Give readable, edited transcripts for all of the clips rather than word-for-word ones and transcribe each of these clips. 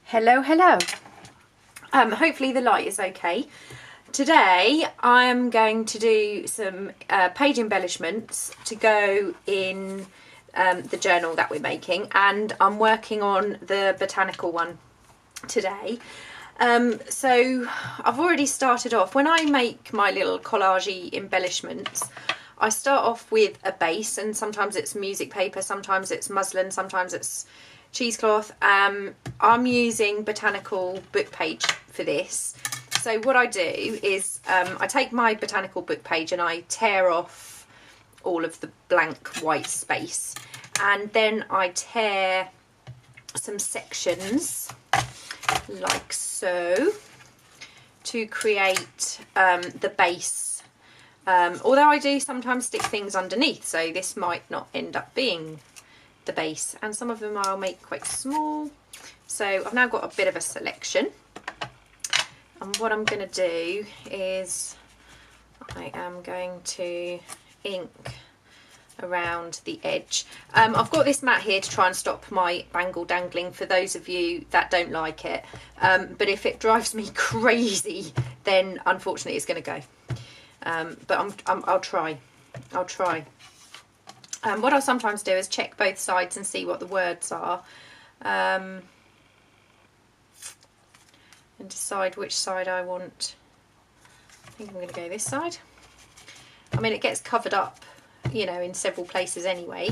Hello, hello. Hopefully the light is okay. Today I am going to do some page embellishments to go in the journal that we're making, and I'm working on the botanical one today. So I've already started off. When I make my little collage embellishments, I start off with a base, and sometimes it's music paper, sometimes it's muslin, sometimes it's cheesecloth. I'm using botanical book page for this. So what I do is I take my botanical book page and I tear off all of the blank white space, and then I tear some sections like so to create the base. Although I do sometimes stick things underneath, so this might not end up being the base, and some of them I'll make quite small. So I've now got a bit of a selection, and what I'm going to do is I am going to ink around the edge. I've got this mat here to try and stop my bangle dangling for those of you that don't like it, but if it drives me crazy then unfortunately it's going to go. But I'll try. What I'll sometimes do is check both sides and see what the words are, and decide which side I want. I think I'm going to go this side. I mean, it gets covered up, you know, in several places anyway.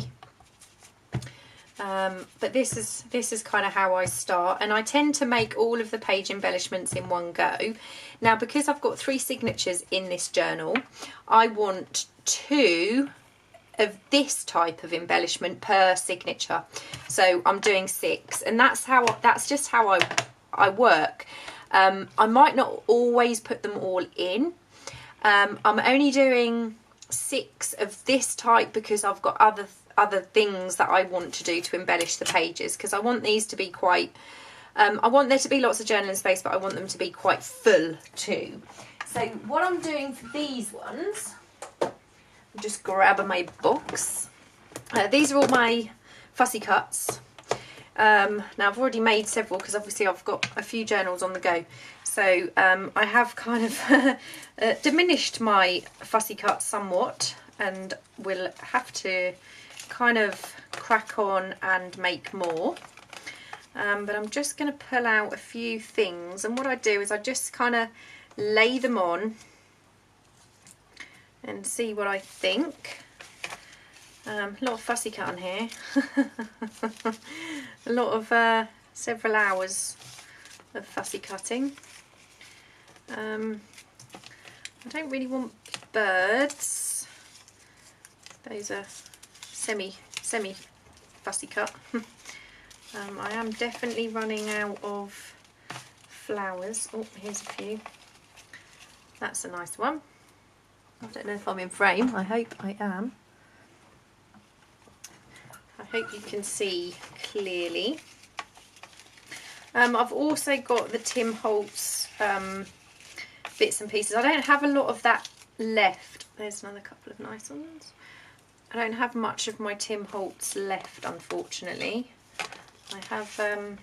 But this is kind of how I start, and I tend to make all of the page embellishments in one go. Now, because I've got 3 signatures in this journal, I want 2 of this type of embellishment per signature, so I'm doing 6, and that's just how I work. I might not always put them all in. I'm only doing 6 of this type because I've got other things that I want to do to embellish the pages, because I want these to be quite I want there to be lots of journaling space, but I want them to be quite full too. So what I'm doing for these ones, I'm just grabbing my box. These are all my fussy cuts. Now I've already made several because obviously I've got a few journals on the go, so I have kind of diminished my fussy cuts somewhat, and will have to kind of crack on and make more. But I'm just going to pull out a few things, and what I do is I just kind of lay them on and see what I think. A lot of fussy cut on here. A lot of several hours of fussy cutting. I don't really want birds. Those are semi fussy cut. I am definitely running out of flowers. Oh, here's a few. That's a nice one. I don't know if I'm in frame. I hope I am. I hope you can see clearly. I've also got the Tim Holtz bits and pieces. I don't have a lot of that left. There's another couple of nice ones. I don't have much of my Tim Holtz left, unfortunately. I have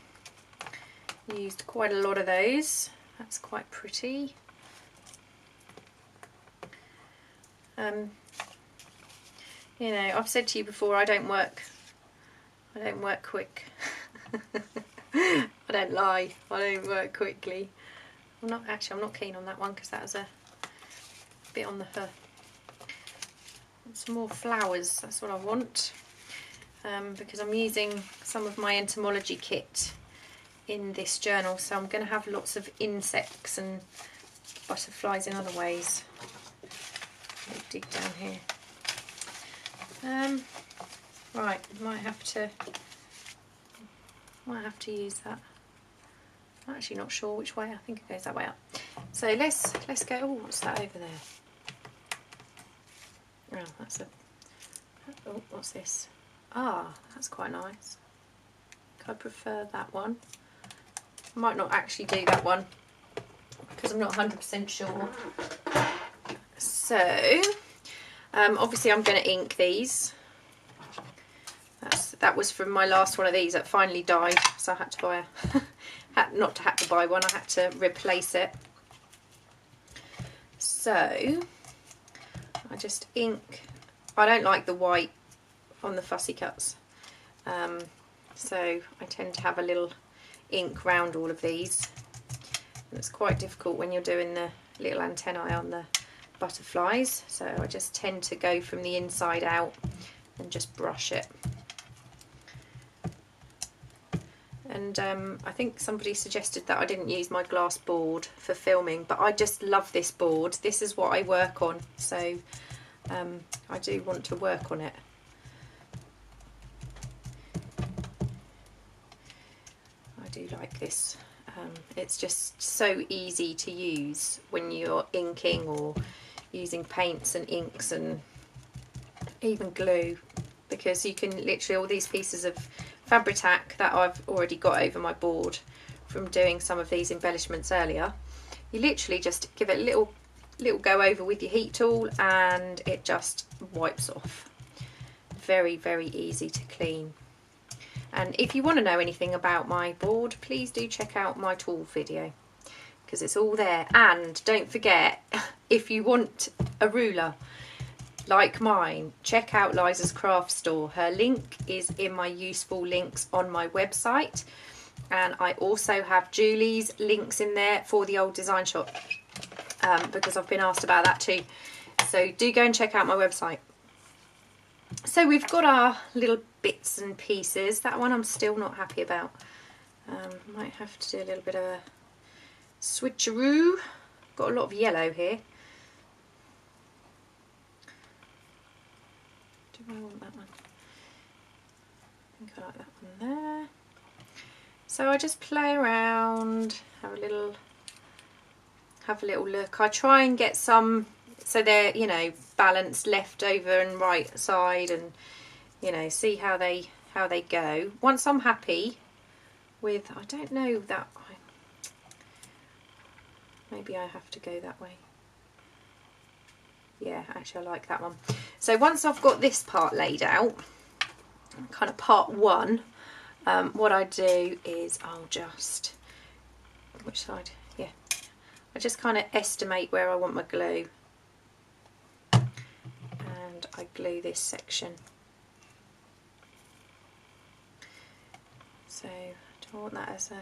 used quite a lot of those. That's quite pretty. You know, I've said to you before, I don't work quick. I don't lie, I don't work quickly. I'm not keen on that one because that was a bit on the some more flowers, that's what I want. Because I'm using some of my entomology kit in this journal, so I'm going to have lots of insects and butterflies in other ways. Let me dig down here. Right, might have to use that. I'm actually not sure which way. I think it goes that way up. So let's go. Oh, what's that over there? Oh, that's a. Oh, what's this? Ah, that's quite nice. I prefer that one. I might not actually do that one because I'm not 100% sure. So obviously I'm going to ink these. that was from my last one of these that finally died, so I had to buy a not had to buy one, I had to replace it. So I just ink. I don't like the white on the fussy cuts, so I tend to have a little ink round all of these, and it's quite difficult when you're doing the little antennae on the butterflies, so I just tend to go from the inside out and just brush it. And I think somebody suggested that I didn't use my glass board for filming, but I just love this board. This is what I work on, so I do want to work on it. I do like this. It's just so easy to use when you're inking or using paints and inks and even glue, because you can literally, all these pieces of Fabri-Tac that I've already got over my board from doing some of these embellishments earlier, you literally just give it a little go over with your heat tool and it just wipes off. Very, very easy to clean. And if you want to know anything about my board, please do check out my tool video, because it's all there. And don't forget, if you want a ruler like mine, check out Liza's craft store. Her link is in my useful links on my website, and I also have Julie's links in there for the old design shop, because I've been asked about that too. So do go and check out my website. So we've got our little bits and pieces. That one I'm still not happy about. Might have to do a little bit of a switcheroo. Got a lot of yellow here. I want that one. I think I like that one there. So I just play around, have a little look. I try and get some, so they're, you know, balanced left over and right side, and you know, see how they go. Once I'm happy with, I don't know that, maybe I have to go that way. Yeah, actually I like that one. So once I've got this part laid out, kind of part one, what I do is I'll just, which side? Yeah, I just kind of estimate where I want my glue, and I glue this section. So do I want that as a,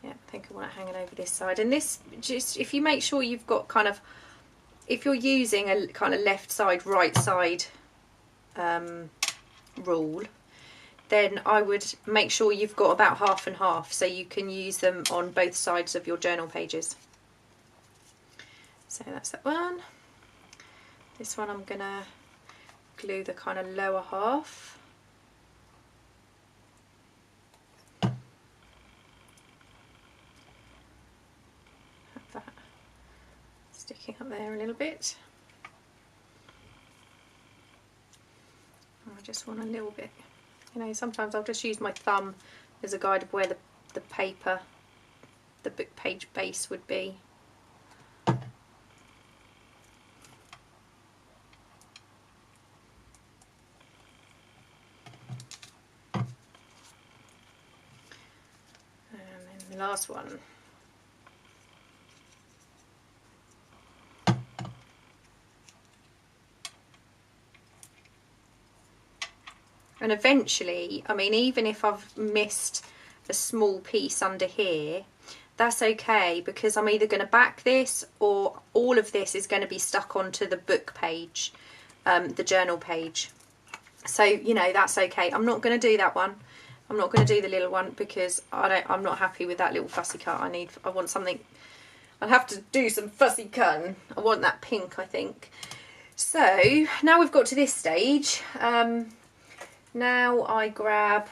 yeah, I think I want it hanging over this side. And this, just if you make sure you've got kind of, if you're using a kind of left side, right side rule, then I would make sure you've got about half and half, so you can use them on both sides of your journal pages. So that's that one. This one I'm gonna glue the kind of lower half. Sticking up there a little bit. I just want a little bit, you know, sometimes I'll just use my thumb as a guide of where the paper, the book page base would be. And then the last one. And eventually, I mean, even if I've missed a small piece under here, that's okay, because I'm either going to back this or all of this is going to be stuck onto the book page, the journal page. So, you know, that's okay. I'm not going to do that one. I'm not going to do the little one because I'm not happy with that little fussy cut. I want something, I'll have to do some fussy cutting. I want that pink, I think. So now we've got to this stage. Now I grab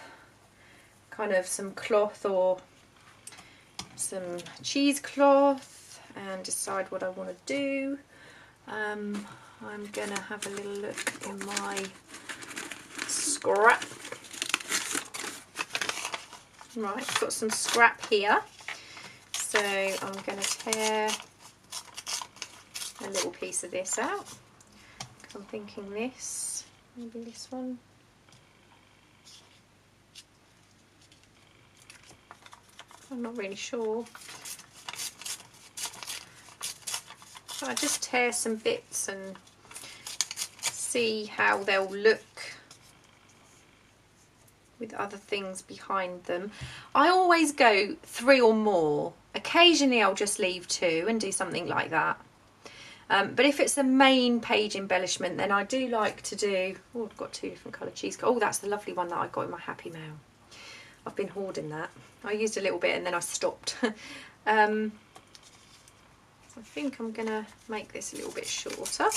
kind of some cloth or some cheesecloth and decide what I want to do. I'm going to have a little look in my scrap. Right, I've got some scrap here. So I'm going to tear a little piece of this out. I'm thinking this, maybe this one. I'm not really sure. So I just tear some bits and see how they'll look with other things behind them. I always go 3 or more. Occasionally I'll just leave 2 and do something like that. But if it's a main page embellishment, then I do like to do, oh, I've got 2 different coloured cheese. Oh, that's the lovely one that I got in my Happy Mail. I've been hoarding that. I used a little bit and then I stopped. I think I'm going to make this a little bit shorter.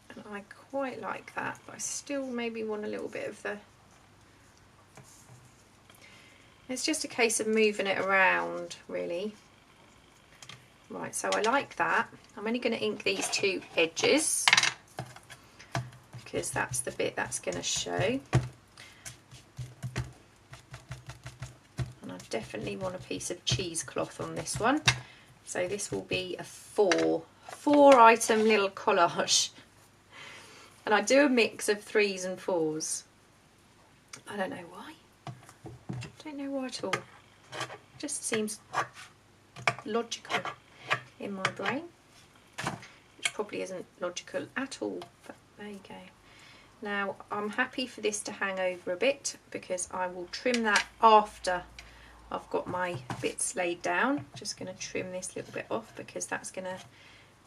And I quite like that, but I still maybe want a little bit of the... It's just a case of moving it around, really. Right, so I like that. I'm only going to ink these 2 edges because that's the bit that's going to show. And I definitely want a piece of cheesecloth on this one. So this will be a 4 item little collage. And I do a mix of 3s and 4s. I don't know why. Don't know why at all. It just seems logical in my brain, which probably isn't logical at all, but there you go. Now I'm happy for this to hang over a bit because I will trim that after I've got my bits laid down. Just going to trim this little bit off because that's going to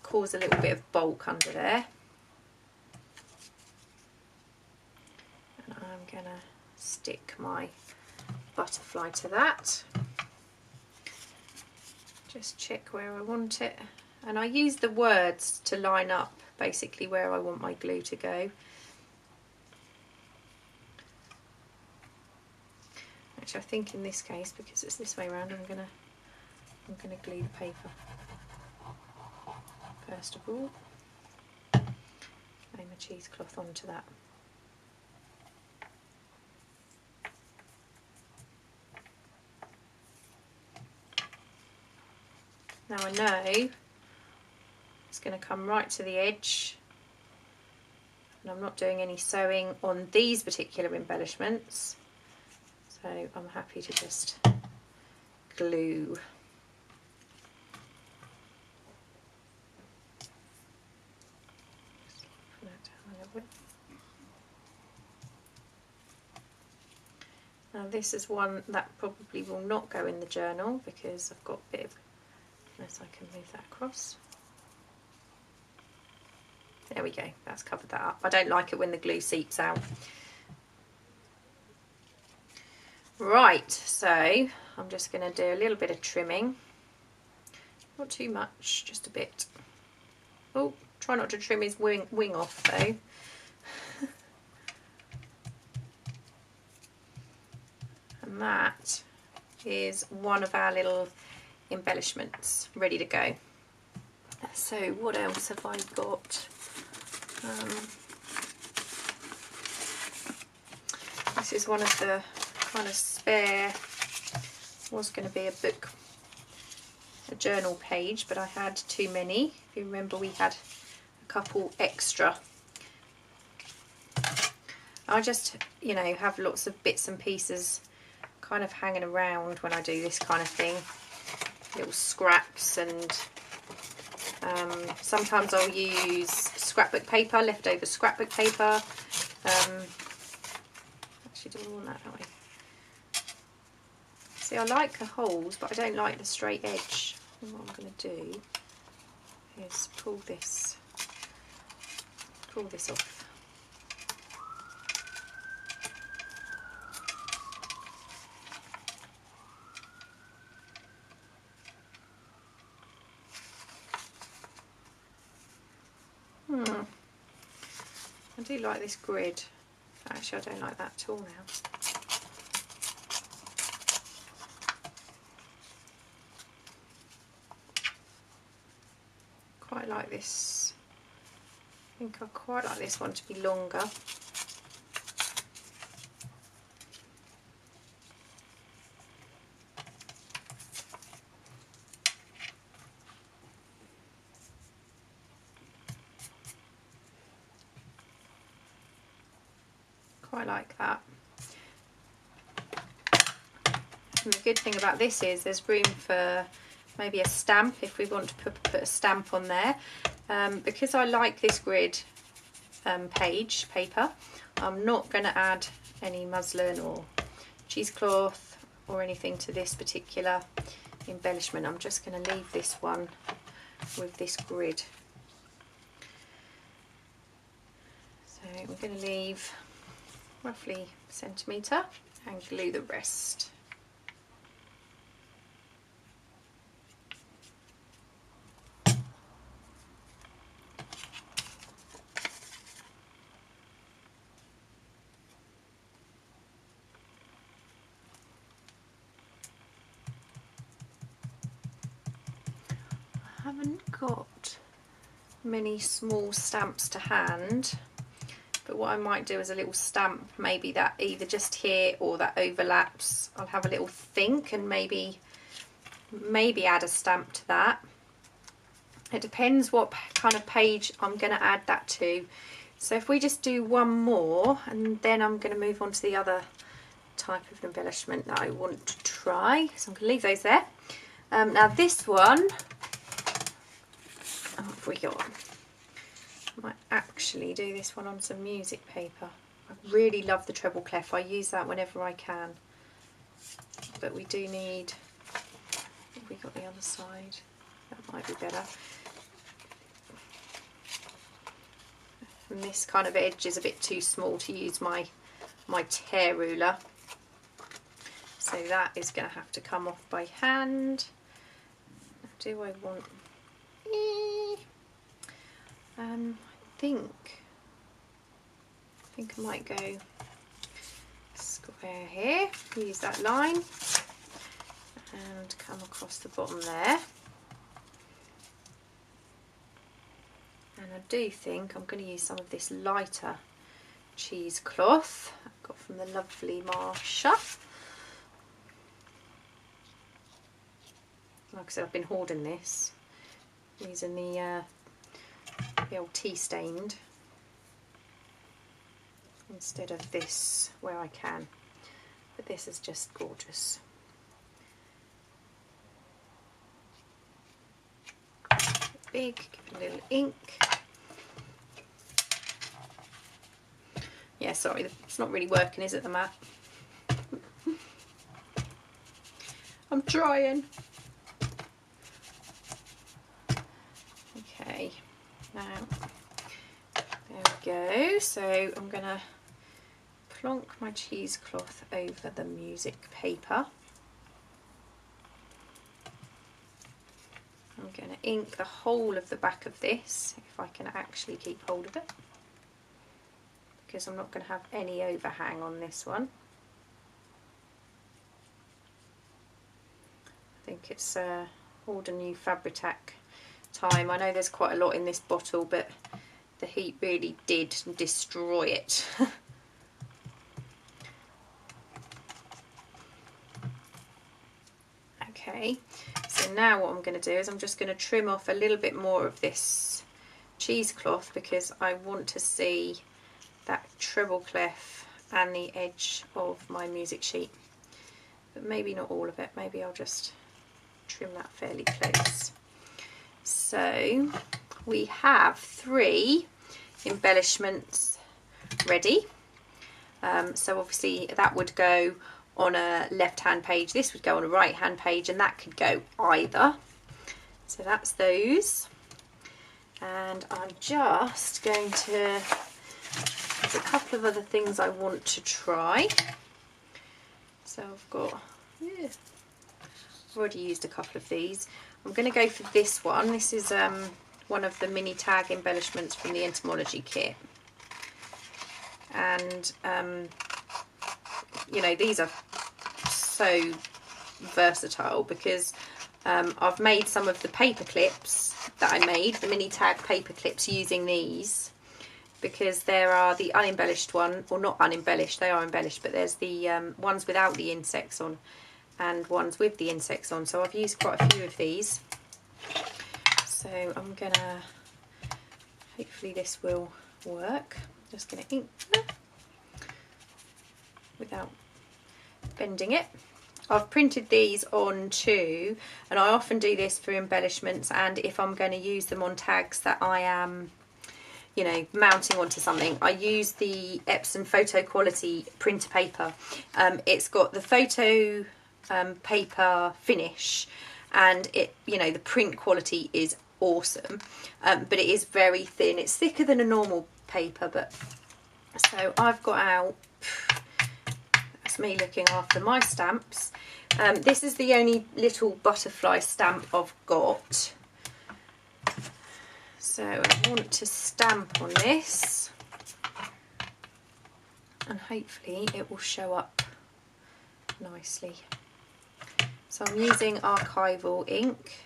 cause a little bit of bulk under there. And I'm going to stick my butterfly to that. Just check where I want it, and I use the words to line up basically where I want my glue to go. Actually, I think in this case, because it's this way around, I'm gonna glue the paper first of all. Lay my cheesecloth onto that. Now I know it's going to come right to the edge, and I'm not doing any sewing on these particular embellishments, so I'm happy to just glue. Now this is one that probably will not go in the journal because I've got a bit of... Unless I can move that across. There we go, that's covered that up. I don't like it when the glue seeps out. Right, so I'm just going to do a little bit of trimming. Not too much, just a bit. Oh, try not to trim his wing off though. And that is one of our little embellishments ready to go. So what else have I got? This is one of the kind of spare, was going to be a journal page, but I had too many. If you remember, we had a couple extra. I just, you know, have lots of bits and pieces kind of hanging around when I do this kind of thing. Little scraps, and sometimes I'll use scrapbook paper, leftover scrapbook paper. Actually, do I want that way? See, I like the holes, but I don't like the straight edge. And what I'm going to do is pull this off. I do like this grid. Actually, I don't like that at all now. Quite like this. I think I quite like this one to be longer. Quite like that. And the good thing about this is there's room for maybe a stamp if we want to put a stamp on there. Because I like this grid page paper, I'm not going to add any muslin or cheesecloth or anything to this particular embellishment. I'm just going to leave this one with this grid. So we're going to leave roughly a centimetre and glue the rest. I haven't got many small stamps to hand, but what I might do is a little stamp, maybe that either just here or that overlaps. I'll have a little think and maybe add a stamp to that. It depends what kind of page I'm going to add that to. So if we just do one more, and then I'm going to move on to the other type of embellishment that I want to try. So I'm going to leave those there. Now this one, what have we got? I might actually do this one on some music paper. I really love the treble clef. I use that whenever I can. But we do need, have we got the other side? That might be better. And this kind of edge is a bit too small to use my tear ruler. So that is going to have to come off by hand. Do I want... I think I might go square here, use that line and come across the bottom there. And I do think I'm going to use some of this lighter cheesecloth I got from the lovely Marsha. Like I said, I've been hoarding this, using the old tea stained instead of this where I can, but this is just gorgeous. Big, give it a little ink. Yeah, sorry, it's not really working, is it, the mat? I'm trying. Okay, now there we go. So I'm going to plonk my cheesecloth over the music paper. I'm going to ink the whole of the back of this, if I can actually keep hold of it, because I'm not going to have any overhang on this one. I think it's order new Fabri-Tac time. I know there's quite a lot in this bottle, but the heat really did destroy it. Okay, so now what I'm going to do is I'm just going to trim off a little bit more of this cheesecloth, because I want to see that treble clef and the edge of my music sheet, but maybe not all of it. Maybe I'll just trim that fairly close. So we have 3 embellishments ready. So obviously that would go on a left hand page, this would go on a right hand page, and that could go either. So that's those. And I'm just going to, there's a couple of other things I want to try. So I've got, I've already used a couple of these. I'm going to go for this one. This is one of the mini tag embellishments from the Entomology kit. And you know, these are so versatile, because I've made some of the paper clips that I made, the mini tag paper clips, using these, because there are the unembellished one, or not unembellished, they are embellished, but there's the ones without the insects on and ones with the insects on. So I've used quite a few of these. So I'm gonna, hopefully this will work. I'm just gonna ink without bending it. I've printed these on too, and I often do this for embellishments, and if I'm going to use them on tags that I am, you know, mounting onto something, I use the Epson Photo Quality printer paper. It's got the photo paper finish, and it, you know, the print quality is awesome, but it is very thin. It's thicker than a normal paper, but so I've got out, that's me looking after my stamps. This is the only little butterfly stamp I've got, so I want to stamp on this and hopefully it will show up nicely. So I'm using archival ink.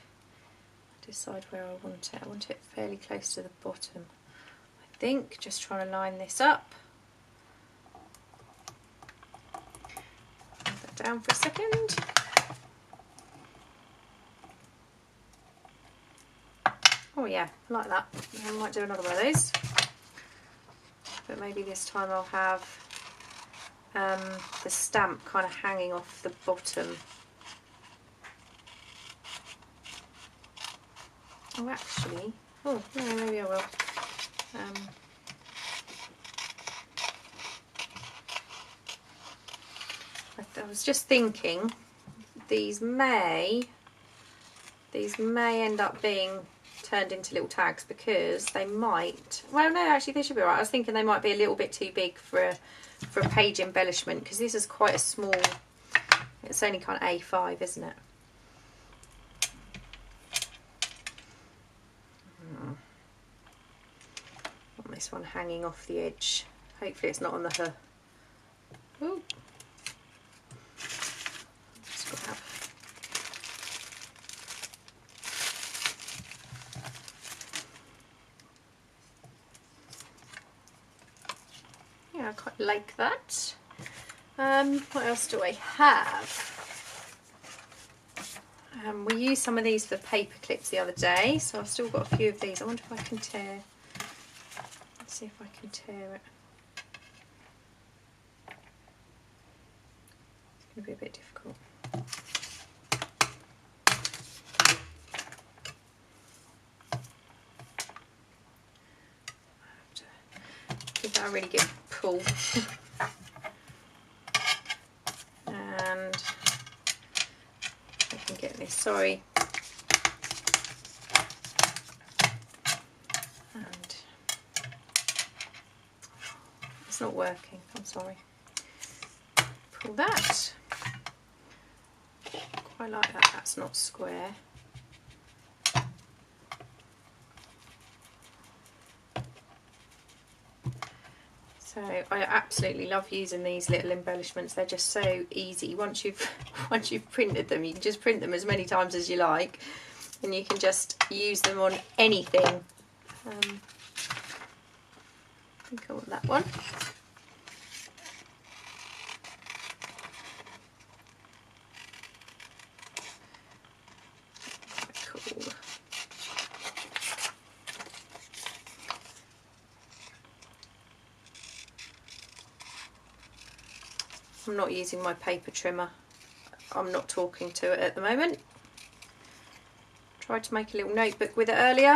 Decide where I want it. I want it fairly close to the bottom, I think. Just trying to line this up. Put that down for a second. Oh yeah, like that. I might do another one of those, but maybe this time I'll have the stamp kind of hanging off the bottom. Oh, actually, oh, no, maybe I will. I was just thinking these may end up being turned into little tags, because they might, well no, actually they should be alright. I was thinking they might be a little bit too big for a page embellishment, because this is quite a small, it's only kind of A5, isn't it? This one hanging off the edge. Hopefully it's not on the hook. Ooh. Just got to have. Yeah, I quite like that. What else do I have? We used some of these for paper clips the other day, so I've still got a few of these. I wonder if I can tear. See if I can tear it. It's going to be a bit difficult. I have to give that a really good pull. And I can get this, sorry. It's not working, I'm sorry. Pull that. Quite like that, that's not square. So I absolutely love using these little embellishments. They're just so easy. Once you've printed them, you can just print them as many times as you like, and you can just use them on anything. I think I want that one. Quite cool. I'm not using my paper trimmer. I'm not talking to it at the moment. Tried to make a little notebook with it earlier,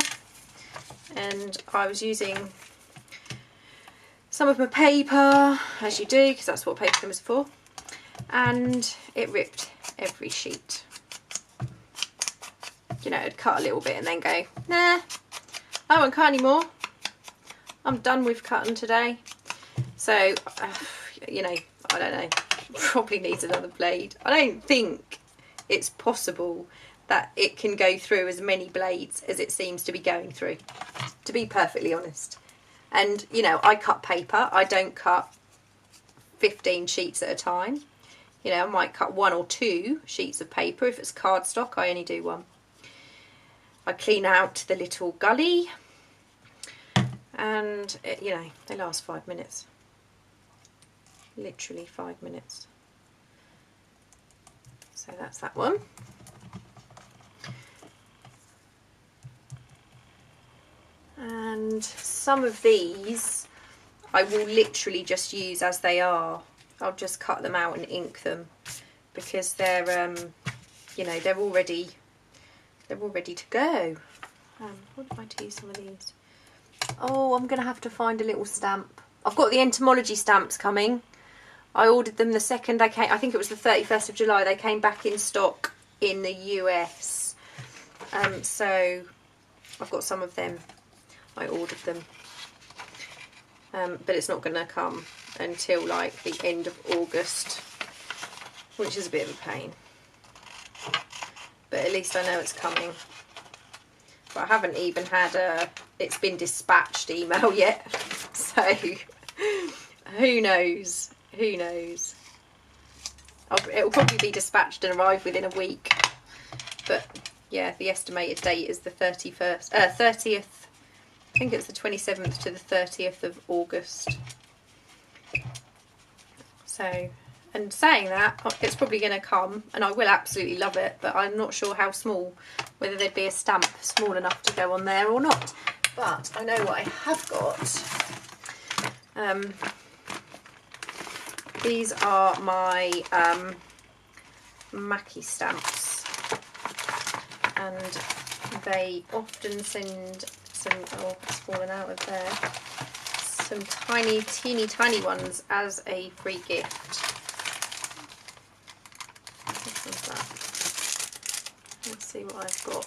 and I was using some of my paper, as you do, because that's what paper trimmers are for, and it ripped every sheet. You know, it'd cut a little bit and then go, nah, I won't cut anymore. I'm done with cutting today. So, you know, I don't know, probably needs another blade. I don't think it's possible that it can go through as many blades as it seems to be going through, to be perfectly honest. And, you know, I cut paper. I don't cut 15 sheets at a time. You know, I might cut 1 or 2 sheets of paper. If it's cardstock, I only do 1. I clean out the little gully, and, you know, they last 5 minutes. Literally 5 minutes. So that's that one. And some of these I will literally just use as they are. I'll just cut them out and ink them, because they're you know, they're all ready to go. What did I do some of these? Oh, I'm gonna have to find a little stamp. I've got the Entomology Stamps coming. I ordered them the second they came. I think it was the 31st of July. They came back in stock in the US. So I've got some of them. I ordered them. But it's not going to come until like the end of August, which is a bit of a pain. But at least I know it's coming. But I haven't even had a "it's been dispatched" email yet. So who knows? Who knows? It'll probably be dispatched and arrive within a week. But yeah, the estimated date is the 30th. I think it's the 27th to the 30th of August. So, and saying that, it's probably going to come, and I will absolutely love it, but I'm not sure how small, whether there'd be a stamp small enough to go on there or not. But I know what I have got. These are my Mackie stamps, and they often send some, oh, it's fallen out of there, some tiny, teeny tiny ones as a free gift. Which one's that? Let's see what I've got.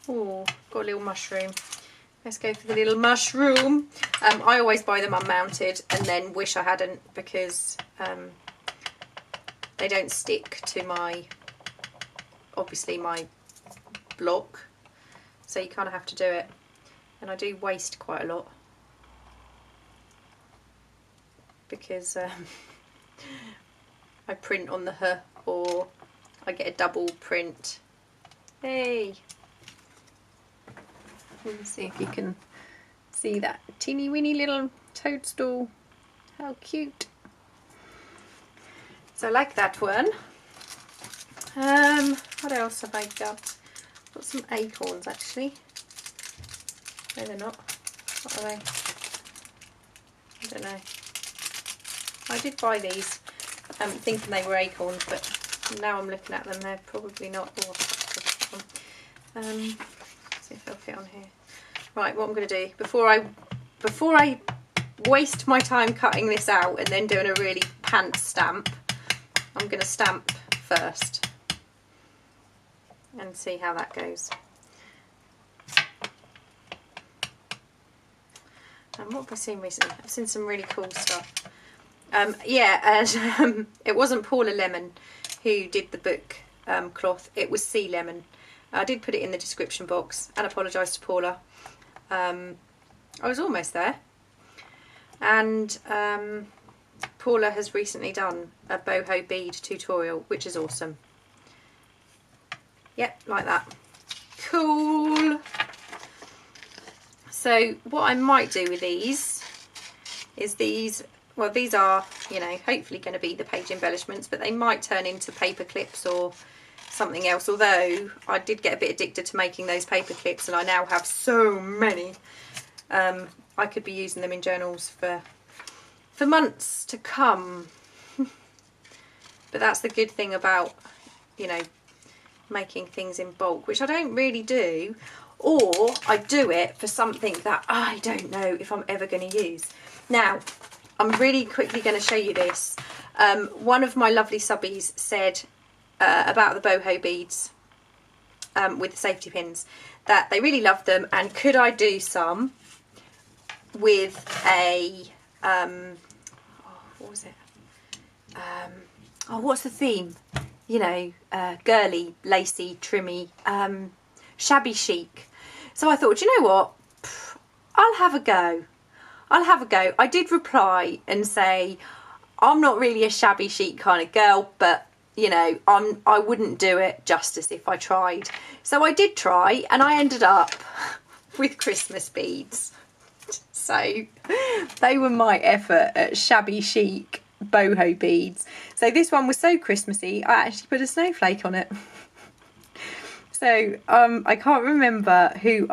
Oh, got a little mushroom. Let's go for the little mushroom. I always buy them unmounted and then wish I hadn't, because they don't stick to my, obviously, my block. So you kind of have to do it. And I do waste quite a lot, because I print on the H, or I get a double print. Hey! Let's see if you can see that teeny weeny little toadstool. How cute. So I like that one. What else have I got? Got some acorns actually. No, they're not. What are they? I don't know. I did buy these thinking they were acorns, but now I'm looking at them, they're probably not. Oh, see if they'll fit on here. Right, what I'm going to do before I waste my time cutting this out and then doing a really pants stamp, I'm going to stamp first and see how that goes. And what have I seen recently? I've seen some really cool stuff. Yeah, and it wasn't Paula Lemon who did the book cloth, it was Sea Lemon. I did put it in the description box and apologise to Paula. I was almost there. And Paula has recently done a boho bead tutorial, which is awesome. Yep, like that. Cool. So what I might do with these is these, well, these are, you know, hopefully going to be the page embellishments, but they might turn into paper clips or something else, although I did get a bit addicted to making those paper clips and I now have so many. I could be using them in journals for months to come. But that's the good thing about, you know, making things in bulk, which I don't really do, or I do it for something that I don't know if I'm ever going to use. Now, I'm really quickly going to show you this. One of my lovely subbies said about the boho beads with the safety pins, that they really loved them, and could I do some with a what was it, oh, what's the theme, you know, girly, lacy, trimmy, shabby chic. So I thought, you know what, I'll have a go. I did reply and say I'm not really a shabby chic kind of girl, but you know, I wouldn't do it justice if I tried. So I did try, and I ended up with Christmas beads. So they were my effort at shabby chic boho beads. So this one was so Christmassy, I actually put a snowflake on it. So I can't remember who